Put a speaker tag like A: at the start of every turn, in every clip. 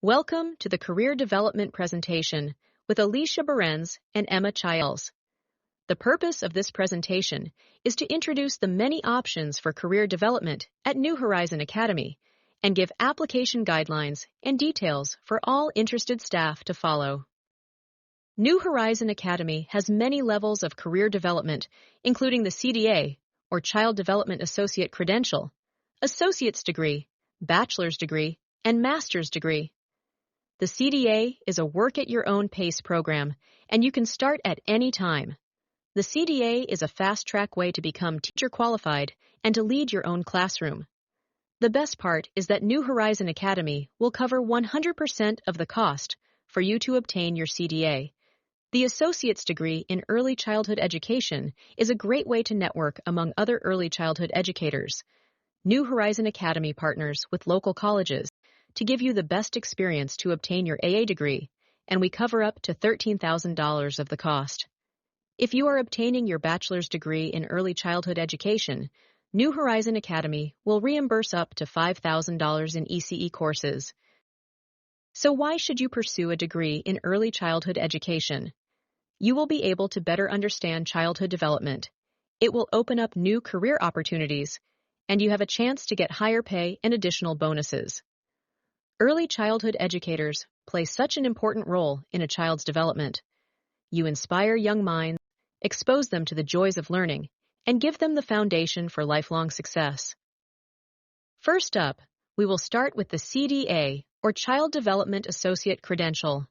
A: Welcome to the Career Development presentation with Alecia Borenz and Emma Chiles. The purpose of this presentation is to introduce the many options for career development at New Horizon Academy and give application guidelines and details for all interested staff to follow. New Horizon Academy has many levels of career development, including the CDA, or Child Development Associate Credential, Associate's Degree, Bachelor's Degree, and Master's Degree. The CDA is a work-at-your-own-pace program, and you can start at any time. The CDA is a fast-track way to become teacher qualified and to lead your own classroom. The best part is that New Horizon Academy will cover 100% of the cost for you to obtain your CDA. The Associate's Degree in Early Childhood Education is a great way to network among other early childhood educators. New Horizon Academy partners with local colleges to give you the best experience to obtain your AA degree, and we cover up to $13,000 of the cost. If you are obtaining your bachelor's degree in early childhood education, New Horizon Academy will reimburse up to $5,000 in ECE courses. So why should you pursue a degree in early childhood education? You will be able to better understand childhood development. It will open up new career opportunities, and you have a chance to get higher pay and additional bonuses. Early childhood educators play such an important role in a child's development. You inspire young minds, expose them to the joys of learning, and give them the foundation for lifelong success. First up, we will start with the CDA, or Child Development Associate Credential.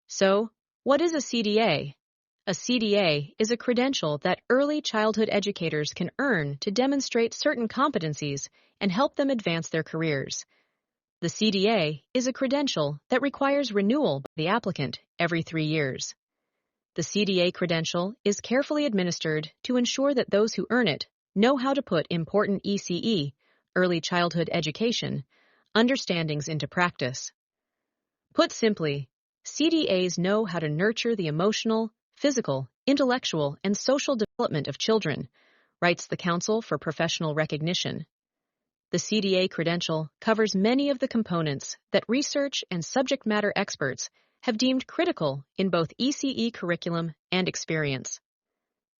A: So, what is a CDA? A CDA is a credential that early childhood educators can earn to demonstrate certain competencies and help them advance their careers. The CDA is a credential that requires renewal by the applicant every 3 years. The CDA credential is carefully administered to ensure that those who earn it know how to put important ECE, early childhood education, understandings into practice. Put simply, CDAs know how to nurture the emotional, physical, intellectual, and social development of children, writes the Council for Professional Recognition. The CDA credential covers many of the components that research and subject matter experts have deemed critical in both ECE curriculum and experience.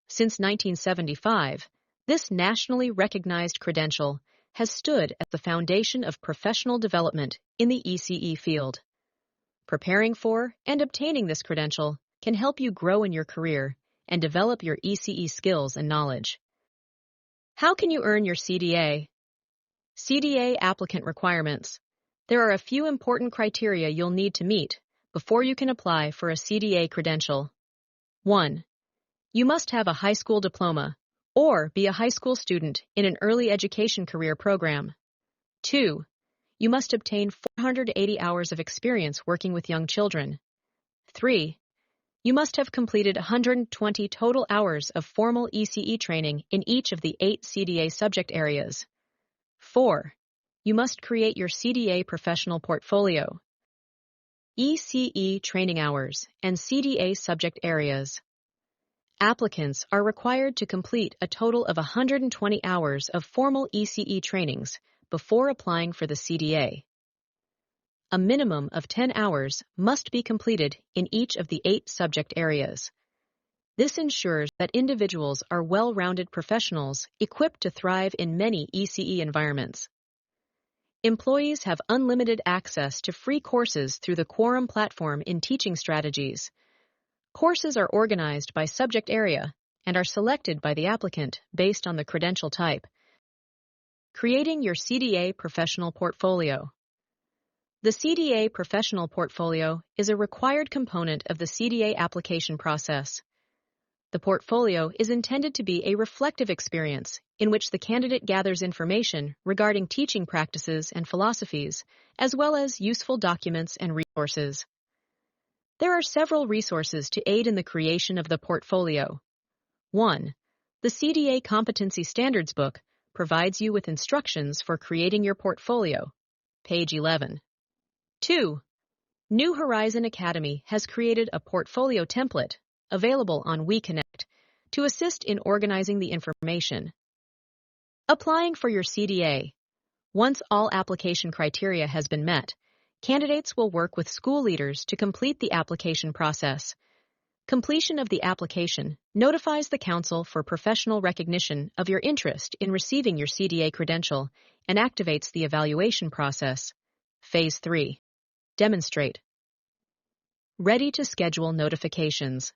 A: Since 1975, this nationally recognized credential has stood as the foundation of professional development in the ECE field. Preparing for and obtaining this credential can help you grow in your career and develop your ECE skills and knowledge. How can you earn your CDA? CDA applicant requirements. There are a few important criteria you'll need to meet before you can apply for a CDA credential. 1. You must have a high school diploma or be a high school student in an early education career program. 2. You must obtain 480 hours of experience working with young children. 3. You must have completed 120 total hours of formal ECE training in each of the 8 CDA subject areas. 4. You must create your CDA professional portfolio. ECE training hours and CDA subject areas. Applicants are required to complete a total of 120 hours of formal ECE trainings before applying for the CDA. A minimum of 10 hours must be completed in each of the 8 subject areas. This ensures that individuals are well-rounded professionals equipped to thrive in many ECE environments. Employees have unlimited access to free courses through the Quorum platform in teaching strategies. Courses are organized by subject area and are selected by the applicant based on the credential type. Creating your CDA professional portfolio. The CDA professional portfolio is a required component of the CDA application process. The portfolio is intended to be a reflective experience in which the candidate gathers information regarding teaching practices and philosophies, as well as useful documents and resources. There are several resources to aid in the creation of the portfolio. 1. The CDA Competency Standards Book provides you with instructions for creating your portfolio, page 11. 2. New Horizon Academy has created a portfolio template available on WeConnect to assist in organizing the information. Applying for your CDA. Once all application criteria has been met, Candidates will work with school leaders to complete the application process. Completion of the application notifies the Council for professional recognition of your interest in receiving your CDA credential and activates the evaluation process. Phase 3. Demonstrate. Ready to schedule notifications.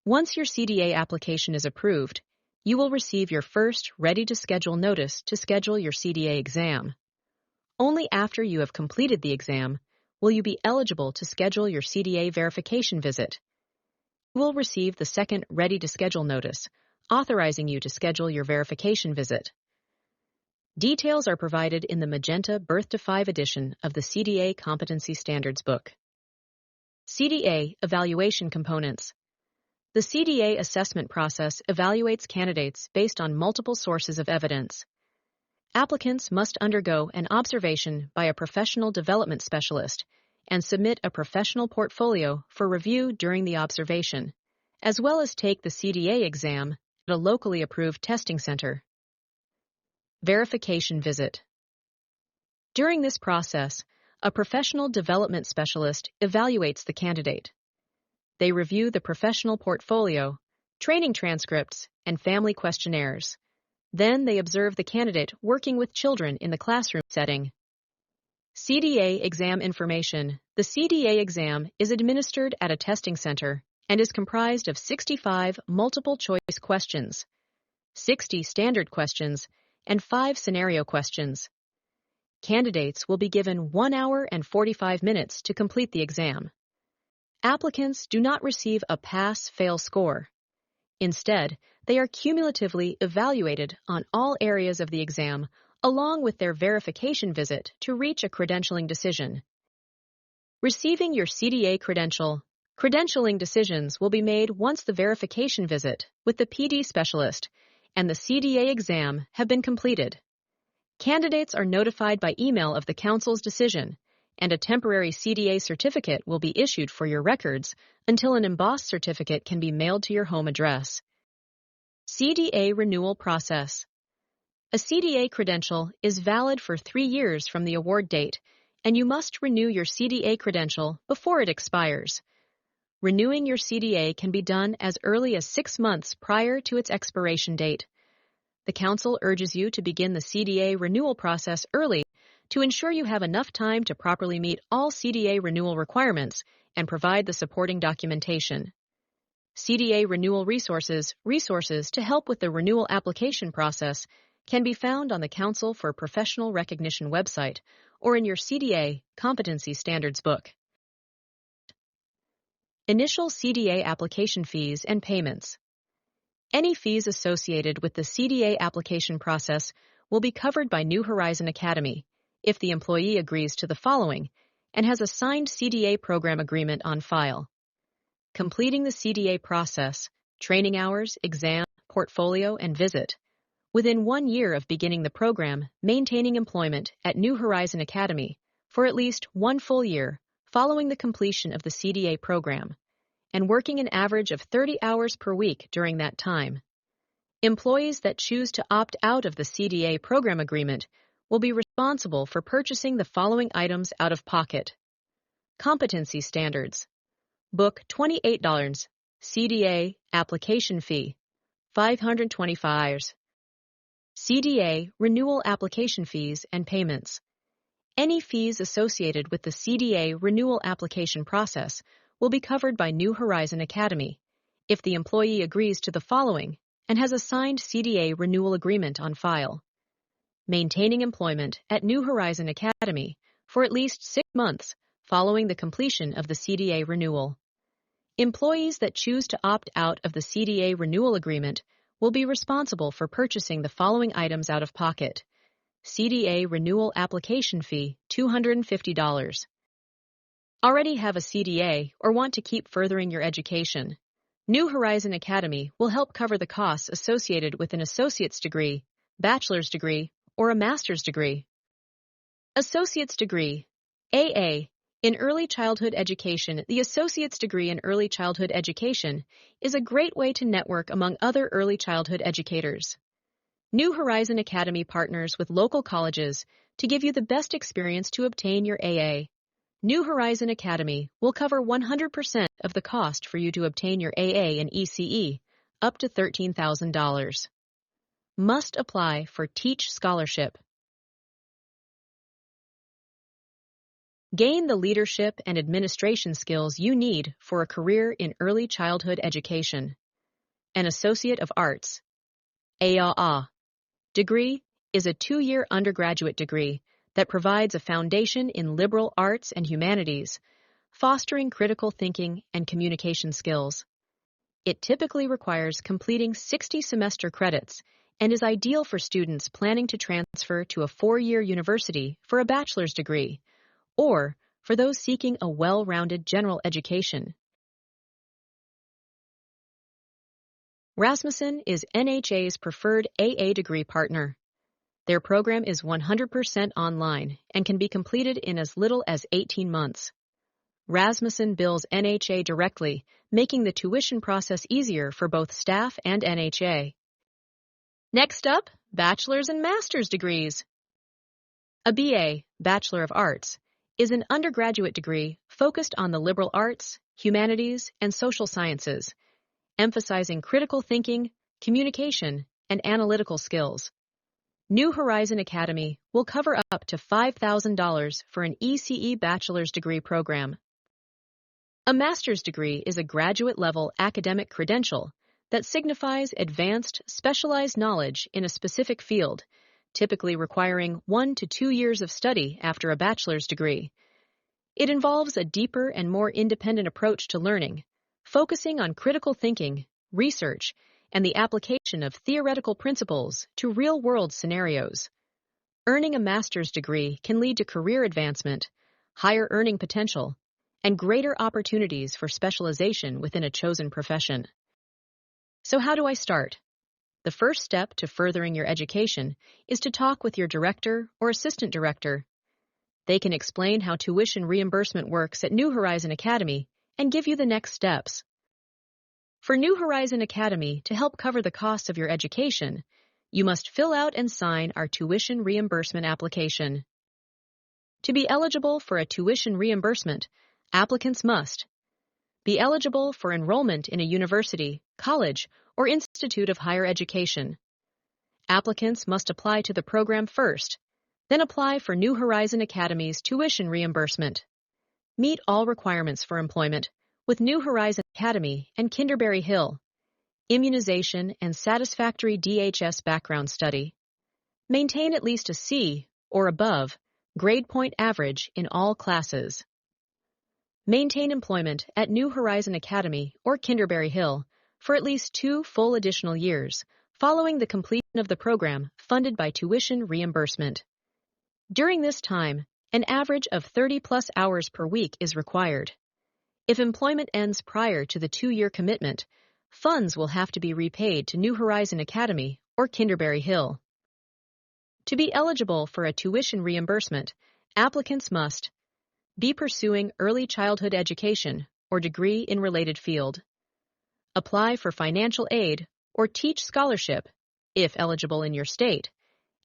A: Once your CDA application is approved, you will receive your first Ready to Schedule notice to schedule your CDA exam. Only after you have completed the exam will you be eligible to schedule your CDA verification visit. You will receive the second Ready to Schedule notice, authorizing you to schedule your verification visit. Details are provided in the magenta Birth to 5 edition of the CDA Competency Standards book. CDA Evaluation Components. The CDA assessment process evaluates candidates based on multiple sources of evidence. Applicants must undergo an observation by a professional development specialist and submit a professional portfolio for review during the observation, as well as take the CDA exam at a locally approved testing center. Verification visit. During this process, a professional development specialist evaluates the candidate. They review the professional portfolio, training transcripts, and family questionnaires. Then they observe the candidate working with children in the classroom setting. CDA exam information. The CDA exam is administered at a testing center and is comprised of 65 multiple-choice questions, 60 standard questions, and 5 scenario questions. Candidates will be given 1 hour and 45 minutes to complete the exam. Applicants do not receive a pass-fail score. Instead, they are cumulatively evaluated on all areas of the exam, along with their verification visit to reach a credentialing decision. Receiving your CDA credential. Credentialing decisions will be made once the verification visit with the PD specialist and the CDA exam have been completed. Candidates are notified by email of the Council's decision, and a temporary CDA certificate will be issued for your records until an embossed certificate can be mailed to your home address. CDA renewal process. A CDA credential is valid for 3 years from the award date, and you must renew your CDA credential before it expires. Renewing your CDA can be done as early as 6 months prior to its expiration date. The Council urges you to begin the CDA renewal process early to ensure you have enough time to properly meet all CDA renewal requirements and provide the supporting documentation. CDA renewal resources to help with the renewal application process can be found on the Council for Professional Recognition website or in your CDA Competency Standards book. Initial CDA application fees and payments. Any fees associated with the CDA application process will be covered by New Horizon Academy if the employee agrees to the following and has a signed CDA program agreement on file. Completing the CDA process, training hours, exam, portfolio, and visit. Within 1 year of beginning the program, maintaining employment at New Horizon Academy for at least 1 full year following the completion of the CDA program, and working an average of 30 hours per week during that time. Employees that choose to opt out of the CDA program agreement will be responsible for purchasing the following items out of pocket. Competency Standards. Book $28. CDA application fee $525. CDA renewal application fees and payments. Any fees associated with the CDA renewal application process will be covered by New Horizon Academy if the employee agrees to the following and has a signed CDA renewal agreement on file. Maintaining employment at New Horizon Academy for at least 6 months following the completion of the CDA renewal. Employees that choose to opt out of the CDA renewal agreement will be responsible for purchasing the following items out of pocket. CDA renewal application fee $250. Already have a CDA or want to keep furthering your education? New Horizon Academy will help cover the costs associated with an associate's degree, bachelor's degree, or a master's degree. Associate's degree. AA. In Early Childhood Education, the Associate's degree in Early Childhood Education is a great way to network among other early childhood educators. New Horizon Academy partners with local colleges To give you the best experience to obtain your AA, New Horizon Academy will cover 100% of the cost for you to obtain your AA and ECE, up to $13,000. Must apply for Teach Scholarship. Gain the leadership and administration skills you need for a career in early childhood education. An Associate of Arts, AAA, degree is a 2-year undergraduate degree that provides a foundation in liberal arts and humanities, fostering critical thinking and communication skills. It typically requires completing 60 semester credits and is ideal for students planning to transfer to a 4-year university for a bachelor's degree, or for those seeking a well-rounded general education. Rasmussen is NHA's preferred AA degree partner. Their program is 100% online and can be completed in as little as 18 months. Rasmussen bills NHA directly, making the tuition process easier for both staff and NHA. Next up, bachelor's and master's degrees. A BA, Bachelor of Arts, is an undergraduate degree focused on the liberal arts, humanities, and social sciences, emphasizing critical thinking, communication, and analytical skills. New Horizon Academy will cover up to $5,000 for an ECE bachelor's degree program. A master's degree is a graduate-level academic credential that signifies advanced, specialized knowledge in a specific field, typically requiring 1 to 2 years of study after a bachelor's degree. It involves a deeper and more independent approach to learning, focusing on critical thinking, research, and the application of theoretical principles to real-world scenarios. Earning a master's degree can lead to career advancement, higher earning potential, and greater opportunities for specialization within a chosen profession. So how do I start? The first step to furthering your education is to talk with your director or assistant director. They can explain how tuition reimbursement works at New Horizon Academy and give you the next steps. For New Horizon Academy to help cover the costs of your education, you must fill out and sign our tuition reimbursement application. To be eligible for a tuition reimbursement, applicants must be eligible for enrollment in a university, college, or institute of higher education. Applicants must apply to the program first, then apply for New Horizon Academy's tuition reimbursement. Meet all requirements for employment with New Horizon Academy and Kinderberry Hill. Immunization and satisfactory DHS background study. Maintain at least a C or above grade point average in all classes. Maintain employment at New Horizon Academy or Kinderberry Hill for at least 2 full additional years following the completion of the program funded by tuition reimbursement. During this time, an average of 30+ hours per week is required. If employment ends prior to the 2-year commitment, funds will have to be repaid to New Horizon Academy or Kinderberry Hill. To be eligible for a tuition reimbursement, applicants must be pursuing early childhood education or degree in related field. Apply for financial aid or teach scholarship, if eligible in your state,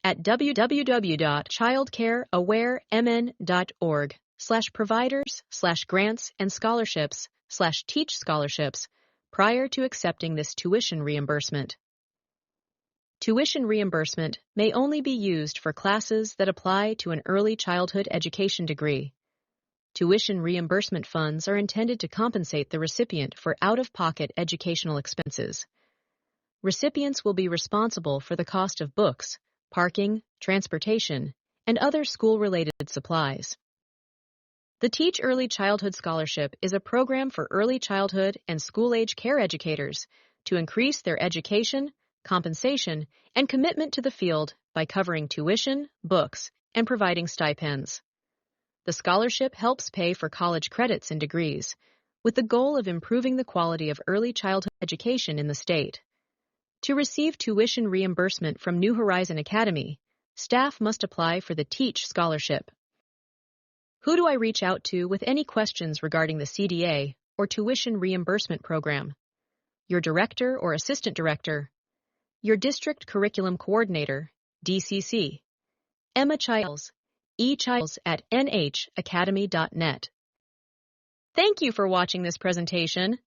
A: at www.childcareawaremn.org/providers/grants and scholarships/teach scholarships prior to accepting this tuition reimbursement. Tuition reimbursement may only be used for classes that apply to an early childhood education degree. Tuition reimbursement funds are intended to compensate the recipient for out-of-pocket educational expenses. Recipients will be responsible for the cost of books, parking, transportation, and other school-related supplies. The Teach Early Childhood Scholarship is a program for early childhood and school-age care educators to increase their education, compensation, and commitment to the field by covering tuition, books, and providing stipends. The scholarship helps pay for college credits and degrees, with the goal of improving the quality of early childhood education in the state. To receive tuition reimbursement from New Horizon Academy, staff must apply for the Teach Scholarship. Who do I reach out to with any questions regarding the CDA or tuition reimbursement program? Your director or assistant director, your district curriculum coordinator, DCC. Emma Chiles, eChiles at nhacademy.net. Thank you for watching this presentation.